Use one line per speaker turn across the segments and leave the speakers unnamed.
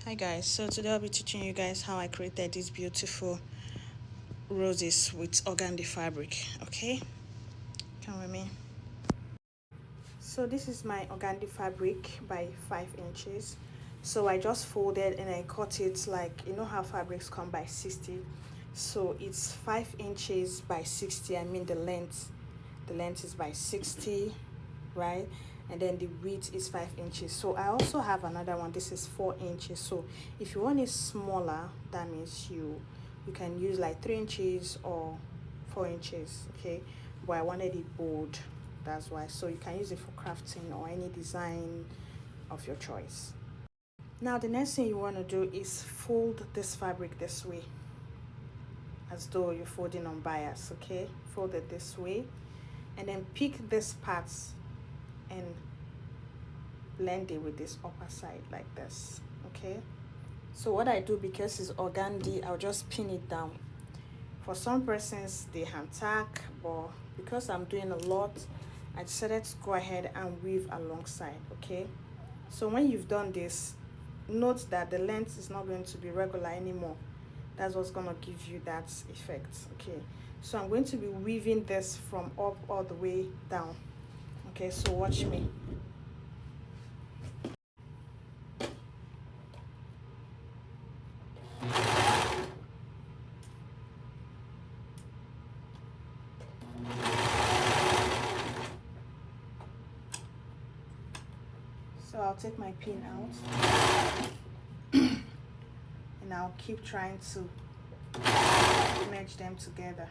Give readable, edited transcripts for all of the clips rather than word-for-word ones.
Hi guys, so today I'll be teaching you guys how I created these beautiful roses with organdy fabric. Okay, come with me. So this is my organdy fabric by 5 inches. So I just folded and I cut it, like, you know how fabrics come by 60. So it's 5 inches by 60. I mean the length is by 60, right? And then the width is 5 inches. So I also have another one. This is 4 inches. So if you want it smaller, that means you can use like 3 inches or 4 inches. Okay, but I wanted it bold, that's why. So you can use it for crafting or any design of your choice. Now the next thing you want to do is fold this fabric this way, as though you're folding on bias. Okay, fold it this way, and then pick this part and blend it with this upper side like this. Okay, so what I do, because it's organdy, I'll just pin it down. For some persons they hand tack, but because I'm doing a lot, I decided to go ahead and weave alongside. Okay, so when you've done this, note that the length is not going to be regular anymore. That's what's going to give you that effect. Okay, so I'm going to be weaving this from up all the way down. Okay, so watch me. So I'll take my pin out and I'll keep trying to merge them together.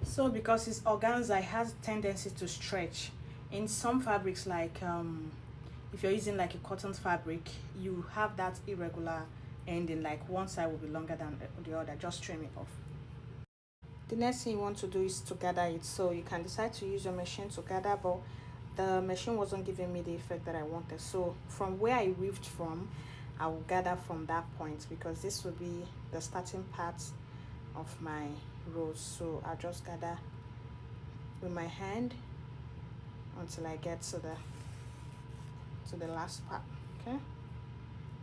So because it's organza, it has tendency to stretch. In some fabrics, like if you're using like a cotton fabric, you have that irregular ending, like one side will be longer than the other. Just trim it off. The next thing you want to do is to gather it. So you can decide to use your machine to gather, but the machine wasn't giving me the effect that I wanted. So from where I weaved from, I will gather from that point, because this will be the starting part of my rose. So I'll just gather with my hand until I get to the last part. Okay,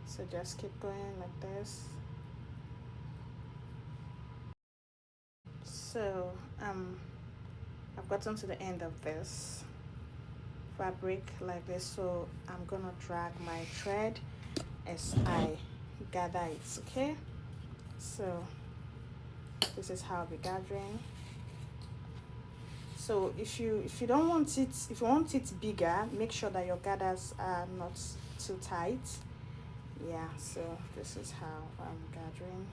so just keep going like this. So I've gotten to the end of this fabric like this, so I'm gonna drag my thread as I gather it. Okay, so this is how I'll be gathering. So if you don't want it, if you want it bigger, make sure that your gathers are not too tight. Yeah, so this is how I'm gathering.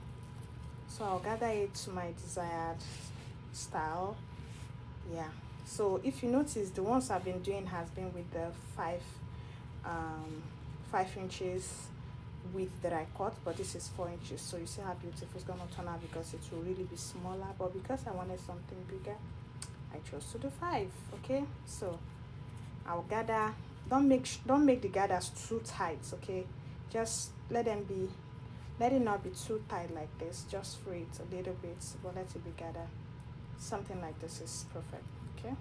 So I'll gather it to my desired style. Yeah, so if you notice, the ones I've been doing has been with the 5 inches width that I cut, but this is 4 inches. So you see how beautiful it's gonna turn out, because it will really be smaller, but because I wanted something bigger, I chose to do 5. Okay, so I'll gather. Don't make the gathers too tight. Okay, just let it not be too tight like this. Just free it a little bit, but let it be gathered. Something like this is perfect. Okay,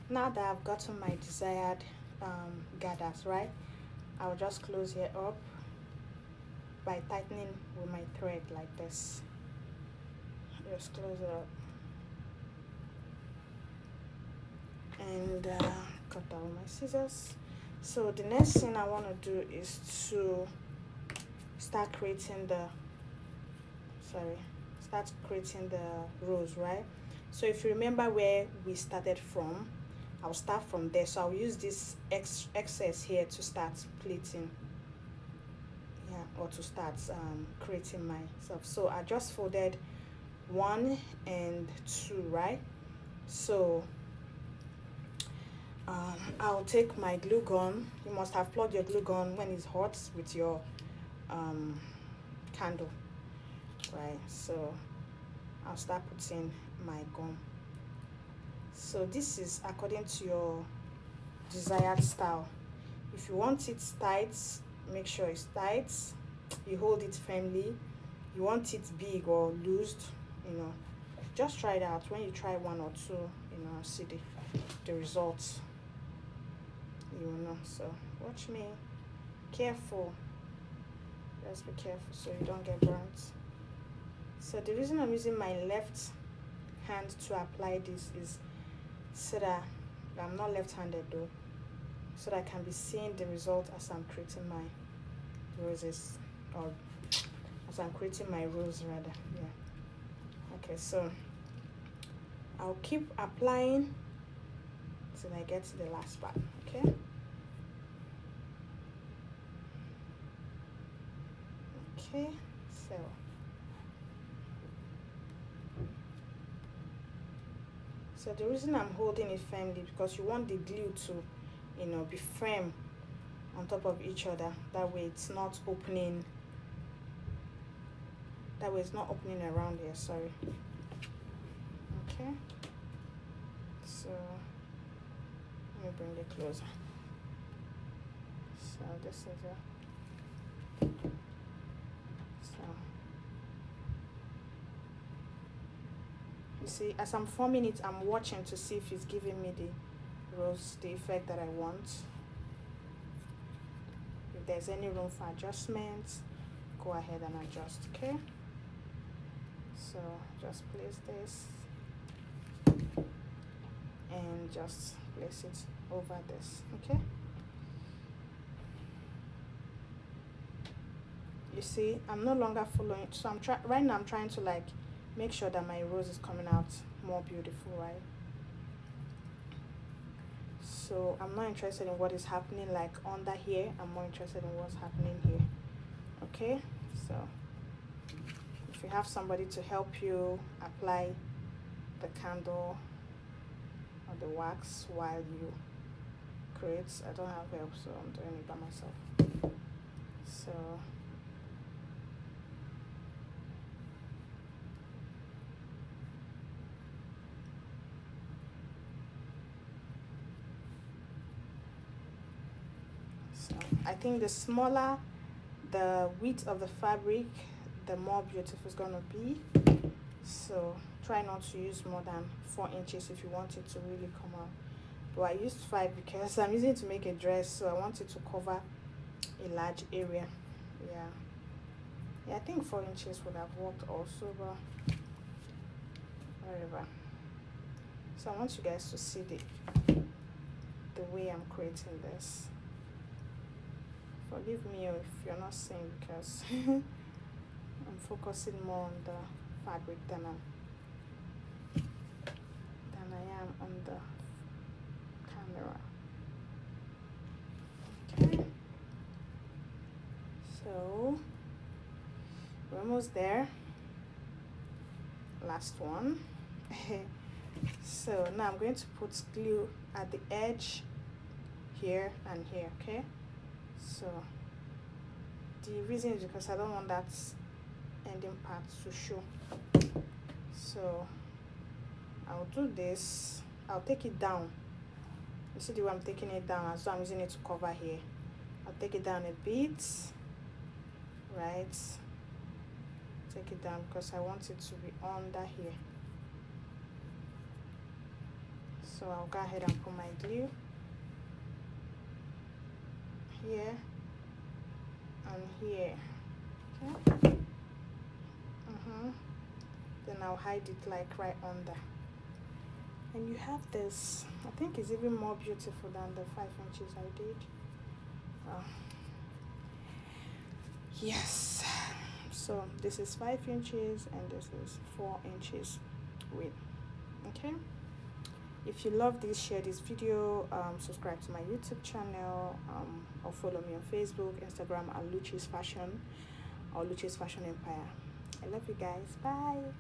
now that I've gotten my desired gathers, right, I'll just close here up by tightening with my thread like this. Just close it up and cut down my scissors. So the next thing I want to do is to start creating the rose, right? So if you remember where we started from, I'll start from there. So I'll use this excess here to start pleating, yeah, or to start creating myself. So I just folded 1 and 2, right? So I'll take my glue gun. You must have plugged your glue gun when it's hot with your candle, right? So I'll start putting my gum. So this is according to your desired style. If you want it tight, make sure it's tight. You hold it firmly. you want it big or loosed, you know, just try it out. When you try one or two, you know, see the results, you will know. So watch me. Careful, just be careful so you don't get burnt. So the reason I'm using my left hand to apply this is so that I'm not left-handed though, so that I can be seeing the result as I'm creating my roses, or as I'm creating my rose rather. Yeah. Okay, so I'll keep applying till I get to the last part. Okay. Okay, so the reason I'm holding it firmly, because you want the glue to, you know, be firm on top of each other. That way it's not opening. That way it's not opening around here. Sorry. Okay. So let me bring it closer. So this is it. So you see, as I'm forming it, I'm watching to see if it's giving me the effect that I want. If there's any room for adjustments, go ahead and adjust. Okay, so just place this and just place it over this. Okay, you see, I'm no longer following, so right now I'm trying to like make sure that my rose is coming out more beautiful, right? So I'm not interested in what is happening like under here, I'm more interested in what's happening here. Okay, so if you have somebody to help you apply the candle or the wax while you create, I don't have help, so I'm doing it by myself. So I think the smaller the width of the fabric, the more beautiful it's gonna be. So try not to use more than 4 inches if you want it to really come out. But I used 5 because I'm using it to make a dress, so I want it to cover a large area. Yeah, I think 4 inches would have worked also, but whatever. So I want you guys to see the way I'm creating this. Forgive me if you're not seeing, because I'm focusing more on the fabric than I am on the camera. Okay, so we're almost there. Last one. So now I'm going to put glue at the edge here and here. Okay, so the reason is because I don't want that ending part to show. So I'll do this, I'll take it down. You see the way I'm taking it down, as though I'm using it to cover here. I'll take it down a bit, right? Take it down because I want it to be under here. So I'll go ahead and put my glue here and here. Okay. Then I'll hide it like right under, and you have this. I think it's even more beautiful than the 5 inches I did. Yes, so this is 5 inches and this is 4 inches width. Okay, if you love this, share this video, subscribe to my YouTube channel, or follow me on Facebook, Instagram at Luchi's Fashion or Luchi's Fashion Empire. I love you guys. Bye.